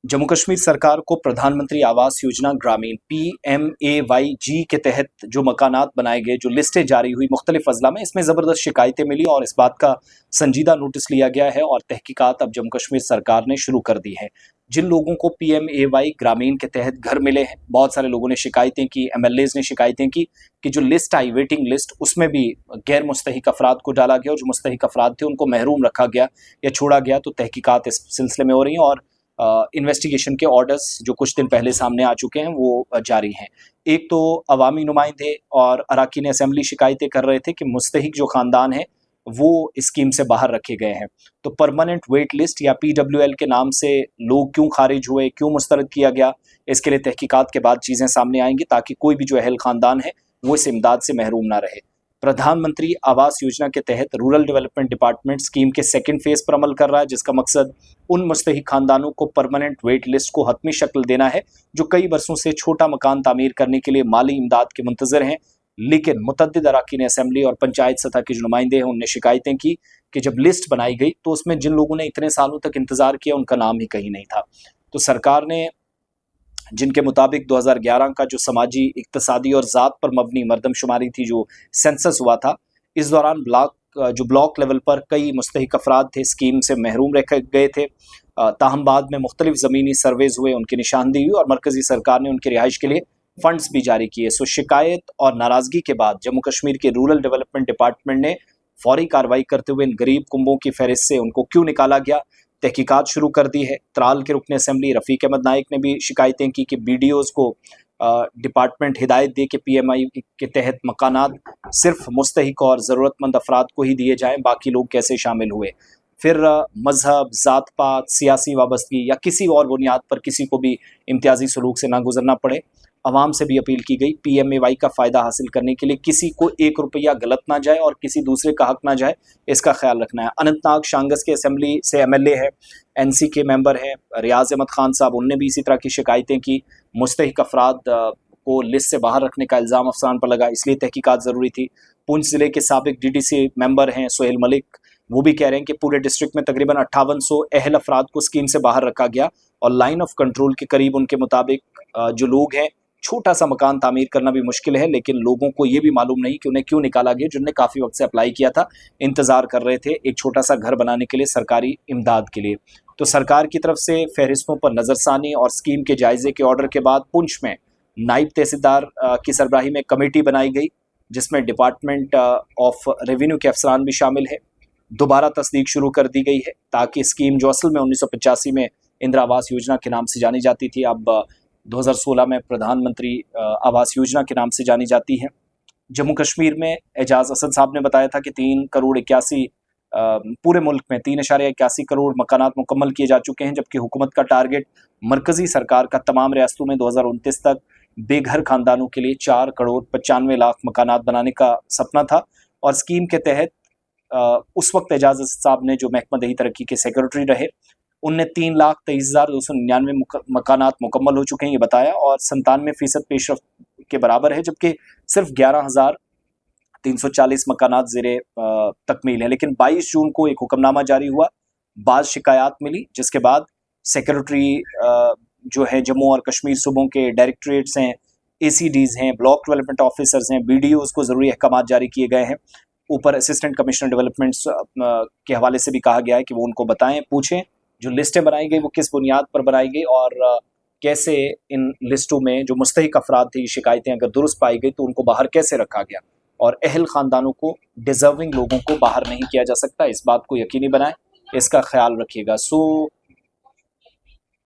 जम्मू कश्मीर सरकार को प्रधानमंत्री आवास योजना ग्रामीण PMAYG के तहत जो मकानात बनाए गए, जो लिस्टें जारी हुई मुख्तलिफ अजला में, इसमें ज़बरदस्त शिकायतें मिली और इस बात का संजीदा नोटिस लिया गया है और तहकीकात अब जम्मू कश्मीर सरकार ने शुरू कर दी है। जिन लोगों को PMAY ग्रामीण के तहत घर मिले हैं, बहुत सारे लोगों ने शिकायतें की, MLAs ने शिकायतें की कि जो लिस्ट आई वेटिंग लिस्ट, उसमें भी गैर मुस्तहिक अफराद को डाला गया और जो मुस्तहिक अफराद थे उनको महरूम रखा गया या छोड़ा गया। तो तहकीकात इस सिलसिले में हो रही हैं और इन्वेस्टिगेशन के ऑर्डर्स जो कुछ दिन पहले सामने आ चुके हैं वो जारी हैं। एक तो अवामी नुमाइंदे और अरकान असेंबली शिकायतें कर रहे थे कि मुस्तहिक जो ख़ानदान है वो स्कीम से बाहर रखे गए हैं। तो परमानेंट वेट लिस्ट या PWL के नाम से लोग क्यों खारिज हुए, क्यों मुस्तरद किया गया, इसके लिए तहकीकात के बाद चीज़ें सामने आएंगी ताकि कोई भी जो अहल ख़ानदान है वो इस इमदाद से महरूम ना रहे। प्रधानमंत्री आवास योजना के तहत रूरल डेवलपमेंट डिपार्टमेंट स्कीम के सेकंड फेज पर अमल कर रहा है, जिसका मकसद उन मुस्तहिक खानदानों को परमानेंट वेट लिस्ट को हतमी शक्ल देना है जो कई बरसों से छोटा मकान तामीर करने के लिए माली इमदाद के मुंतजर हैं। लेकिन मुतअद्दिद अरकान असेंबली और पंचायत सतह के जो नुमाइंदे हैं उनने शिकायतें की कि जब लिस्ट बनाई गई तो उसमें जिन लोगों ने इतने सालों तक इंतजार किया उनका नाम ही कहीं नहीं था। तो सरकार ने जिनके मुताबिक 2011 का जो समाजी, इक्तसादी और ज़ात पर मबनी मरदमशुमारी थी, जो सेंसस हुआ था, इस दौरान ब्लॉक लेवल पर कई मुस्तहिक अफराद थे, स्कीम से महरूम रखे गए थे। ताहम बाद में मुख्तलिफ ज़मीनी सर्वेज हुए, उनकी निशानदेही हुई और मरकज़ी सरकार ने उनकी रिहाइश के लिए फंड्स भी जारी किए। सो शिकायत और नाराज़गी के बाद जम्मू कश्मीर के रूरल डेवलपमेंट डिपार्टमेंट ने फौरी कार्रवाई करते हुए इन गरीब कुंबों की फहरिस्त से उनको क्यों निकाला गया, तहकीकात शुरू कर दी है। त्राल के रुकन असेंबली रफ़ीक अहमद नाइक ने भी शिकायतें की कि BDOs को डिपार्टमेंट हिदायत दे कि PMI के तहत मकानात सिर्फ मुस्तहिक और ज़रूरतमंद अफराद को ही दिए जाएँ, बाकी लोग कैसे शामिल हुए। फिर मज़हब, ज़ात पात, सियासी वाबस्तगी या किसी और बुनियाद पर किसी को भी इम्तियाजी सलूक से ना गुजरना पड़े। अवाम से भी अपील की गई PMAY का फ़ायदा हासिल करने के लिए किसी को 1 रुपया गलत ना जाए और किसी दूसरे का हक ना जाए, इसका ख्याल रखना है। अनंतनाग शांगस के असेंबली से MLA है, NC के मेंबर हैं रियाज अहमद खान साहब, उनने भी इसी तरह की शिकायतें की। मुस्तहिक अफराद को लिस्ट से बाहर रखने का इल्ज़ाम अफसरान पर लगा, इसलिए तहकीकात ज़रूरी थी। पुंछ ज़िले के साबिक DDC मेंबर हैं सोहेल मलिक, वो भी कह रहे हैं कि पूरे डिस्ट्रिक्ट में तकरीबन 5800 अहल अफराद को स्कीम से बाहर रखा गया और लाइन ऑफ कंट्रोल के करीब उनके मुताबिक जो लोग हैं, छोटा सा मकान तामीर करना भी मुश्किल है, लेकिन लोगों को ये भी मालूम नहीं कि उन्हें क्यों निकाला गया, जिनने काफ़ी वक्त से अप्लाई किया था, इंतज़ार कर रहे थे एक छोटा सा घर बनाने के लिए, सरकारी इमदाद के लिए। तो सरकार की तरफ से फहरिस्तों पर नज़रसानी और स्कीम के जायजे के ऑर्डर के बाद पुंछ में नायब तहसीलदार की सरबराही में कमेटी बनाई गई, जिसमें डिपार्टमेंट ऑफ रेवेन्यू के अफसरान भी शामिल है। दोबारा तस्दीक शुरू कर दी गई है ताकि स्कीम जो असल में 1985 में इंदिरा आवास योजना के नाम से जानी जाती थी, अब 2016 में प्रधानमंत्री आवास योजना के नाम से जानी जाती है। जम्मू कश्मीर में एजाज असद साहब ने बताया था कि 3 करोड़ 81 पूरे मुल्क में 3.81 करोड़ मकानात मुकम्मल किए जा चुके हैं, जबकि हुकूमत का टारगेट मरकज़ी सरकार का तमाम रियासतों में 2029 तक बेघर खानदानों के लिए 4 करोड़ 95 लाख मकानात बनाने का सपना था। और स्कीम के तहत उस वक्त एजाज असद साहब ने, जो महकमा दही तरक्की के सेक्रेटरी रहे, उनने 3,23,299 मकानात मुकम्मल हो चुके हैं ये बताया और 97% पेशरफ के बराबर है, जबकि सिर्फ 11,340 मकानात ज़ेरे तकमील है। लेकिन 22 जून को एक हुक्मनामा जारी हुआ, बाद शिकायत मिली, जिसके बाद सेक्रेटरी जो है जम्मू और कश्मीर सूबों के डायरेक्टरेट्स हैं, ACDs हैं, ब्लॉक डेवलपमेंट ऑफिसर्स हैं, BDOs को ज़रूरी अहकामात जारी किए गए हैं। ऊपर असिस्टेंट कमिश्नर डेवलपमेंट्स के हवाले से भी कहा गया है कि वो उनको बताएं, पूछें जो लिस्टें बनाई गई वो किस बुनियाद पर बनाई गई और कैसे इन लिस्टों में जो मुस्तहिक अफराद थे, शिकायतें अगर दुरुस्त पाई गई तो उनको बाहर कैसे रखा गया और अहल ख़ानदानों को, डिज़र्विंग लोगों को बाहर नहीं किया जा सकता। इस बात को यकीनी बनाएं, इसका ख्याल रखिएगा। सो